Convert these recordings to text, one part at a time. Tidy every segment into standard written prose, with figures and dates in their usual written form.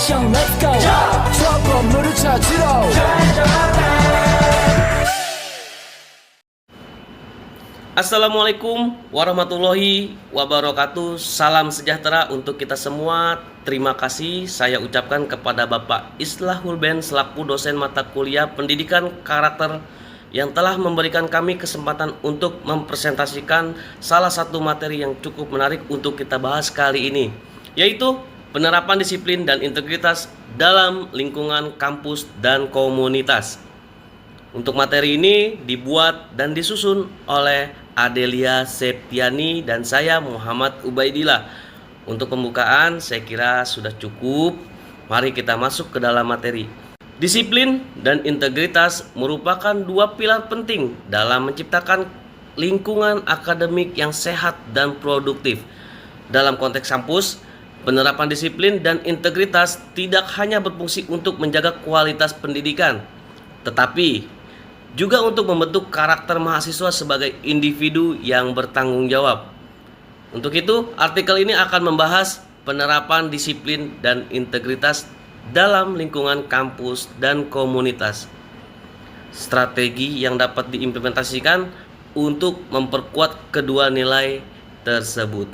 action let's go 저 건물을 찾으러 Assalamualaikum warahmatullahi wabarakatuh. Salam sejahtera untuk kita semua. Terima kasih saya ucapkan kepada Bapak Islahul Ben selaku dosen mata kuliah pendidikan karakter yang telah memberikan kami kesempatan untuk mempresentasikan salah satu materi yang cukup menarik untuk kita bahas kali ini, yaitu penerapan disiplin dan integritas dalam lingkungan kampus dan komunitas. Untuk materi ini dibuat dan disusun oleh Adelia Septiani dan saya Muhammad Ubaidillah. Untuk pembukaan saya kira sudah cukup. Mari kita masuk ke dalam materi. Disiplin dan integritas merupakan dua pilar penting dalam menciptakan lingkungan akademik yang sehat dan produktif. Dalam konteks kampus, penerapan disiplin dan integritas tidak hanya berfungsi untuk menjaga kualitas pendidikan, tetapi juga untuk membentuk karakter mahasiswa sebagai individu yang bertanggung jawab. Untuk itu, artikel ini akan membahas penerapan disiplin dan integritas dalam lingkungan kampus dan komunitas. Strategi yang dapat diimplementasikan untuk memperkuat kedua nilai tersebut.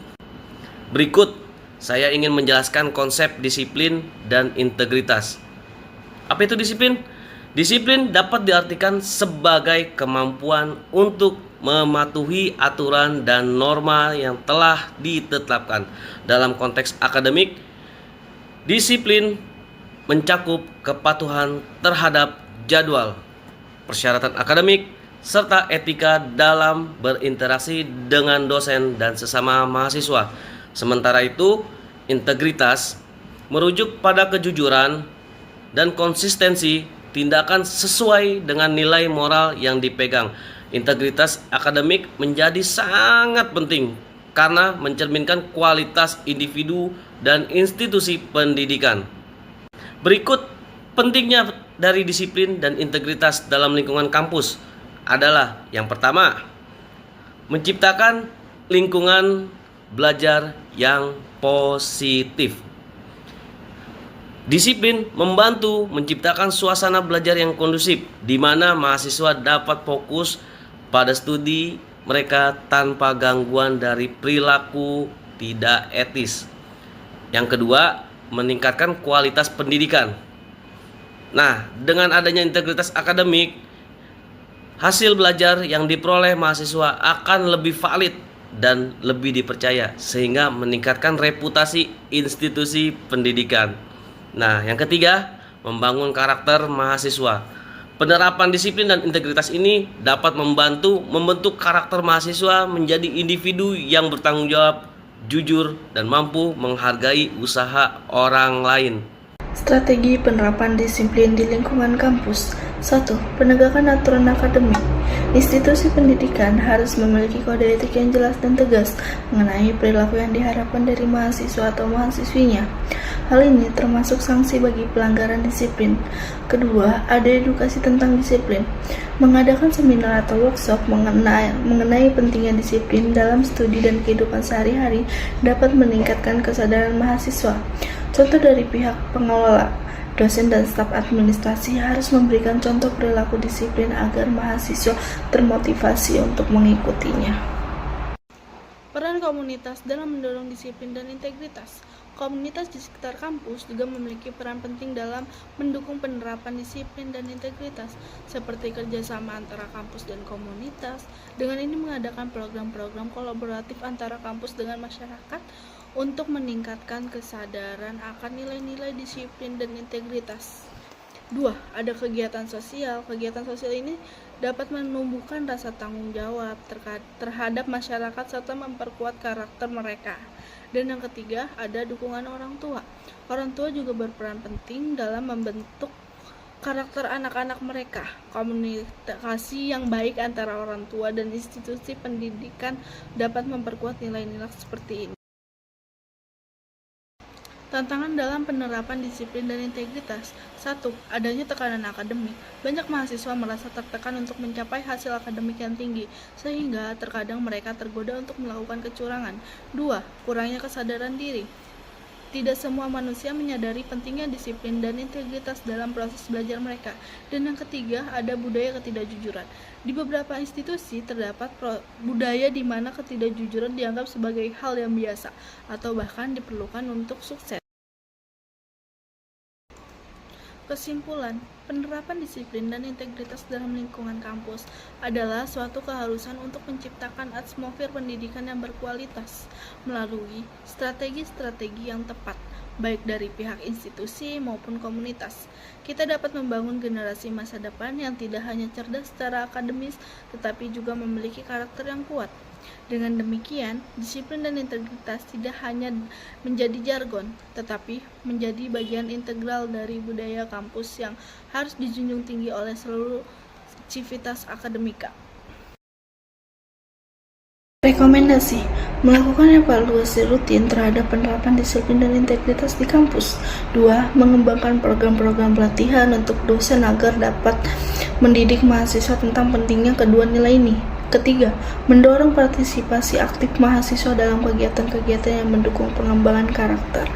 Berikut, saya ingin menjelaskan konsep disiplin dan integritas. Apa itu disiplin? Disiplin dapat diartikan sebagai kemampuan untuk mematuhi aturan dan norma yang telah ditetapkan. Dalam konteks akademik, disiplin mencakup kepatuhan terhadap jadwal, persyaratan akademik, serta etika dalam berinteraksi dengan dosen dan sesama mahasiswa. Sementara itu, integritas merujuk pada kejujuran dan konsistensi tindakan sesuai dengan nilai moral yang dipegang. Integritas akademik menjadi sangat penting karena mencerminkan kualitas individu dan institusi pendidikan. Berikut pentingnya dari disiplin dan integritas dalam lingkungan kampus adalah yang pertama, menciptakan lingkungan belajar yang positif. Disiplin membantu menciptakan suasana belajar yang kondusif, di mana mahasiswa dapat fokus pada studi mereka tanpa gangguan dari perilaku tidak etis. Yang kedua, meningkatkan kualitas pendidikan. Nah, dengan adanya integritas akademik, hasil belajar yang diperoleh mahasiswa akan lebih valid dan lebih dipercaya, sehingga meningkatkan reputasi institusi pendidikan. Nah, yang ketiga, membangun karakter mahasiswa. Penerapan disiplin dan integritas ini dapat membantu membentuk karakter mahasiswa menjadi individu yang bertanggung jawab, jujur, dan mampu menghargai usaha orang lain. Strategi penerapan disiplin di lingkungan kampus. 1. Penegakan aturan akademik. Institusi pendidikan harus memiliki kode etik yang jelas dan tegas mengenai perilaku yang diharapkan dari mahasiswa atau mahasiswinya. Hal ini termasuk sanksi bagi pelanggaran disiplin. Kedua, ada edukasi tentang disiplin. Mengadakan seminar atau workshop mengenai pentingnya disiplin dalam studi dan kehidupan sehari-hari dapat meningkatkan kesadaran mahasiswa. Contoh dari pihak pengelola, dosen dan staf administrasi harus memberikan contoh perilaku disiplin agar mahasiswa termotivasi untuk mengikutinya. Peran komunitas dalam mendorong disiplin dan integritas. Komunitas di sekitar kampus juga memiliki peran penting dalam mendukung penerapan disiplin dan integritas, seperti kerjasama antara kampus dan komunitas. Dengan ini mengadakan program-program kolaboratif antara kampus dengan masyarakat untuk meningkatkan kesadaran akan nilai-nilai disiplin dan integritas. 2. Ada kegiatan sosial. Kegiatan sosial ini dapat menumbuhkan rasa tanggung jawab terhadap masyarakat serta memperkuat karakter mereka. Dan yang ketiga, ada dukungan orang tua. Orang tua juga berperan penting dalam membentuk karakter anak-anak mereka. Komunikasi yang baik antara orang tua dan institusi pendidikan dapat memperkuat nilai-nilai seperti ini. Tantangan dalam penerapan disiplin dan integritas. 1. Adanya tekanan akademik. Banyak mahasiswa merasa tertekan untuk mencapai hasil akademik yang tinggi, sehingga terkadang mereka tergoda untuk melakukan kecurangan. 2. Kurangnya kesadaran diri. Tidak semua manusia menyadari pentingnya disiplin dan integritas dalam proses belajar mereka. Dan yang ketiga, ada budaya ketidakjujuran. Di beberapa institusi terdapat budaya di mana ketidakjujuran dianggap sebagai hal yang biasa atau bahkan diperlukan untuk sukses. Kesimpulan, penerapan disiplin dan integritas dalam lingkungan kampus adalah suatu keharusan untuk menciptakan atmosfer pendidikan yang berkualitas melalui strategi-strategi yang tepat, baik dari pihak institusi maupun komunitas. Kita dapat membangun generasi masa depan yang tidak hanya cerdas secara akademis, tetapi juga memiliki karakter yang kuat. Dengan demikian, disiplin dan integritas tidak hanya menjadi jargon, tetapi menjadi bagian integral dari budaya kampus yang harus dijunjung tinggi oleh seluruh civitas akademika. Rekomendasi: melakukan evaluasi rutin terhadap penerapan disiplin dan integritas di kampus. 2. Mengembangkan program-program pelatihan untuk dosen agar dapat mendidik mahasiswa tentang pentingnya kedua nilai ini. Ketiga, mendorong partisipasi aktif mahasiswa dalam kegiatan-kegiatan yang mendukung pengembangan karakter.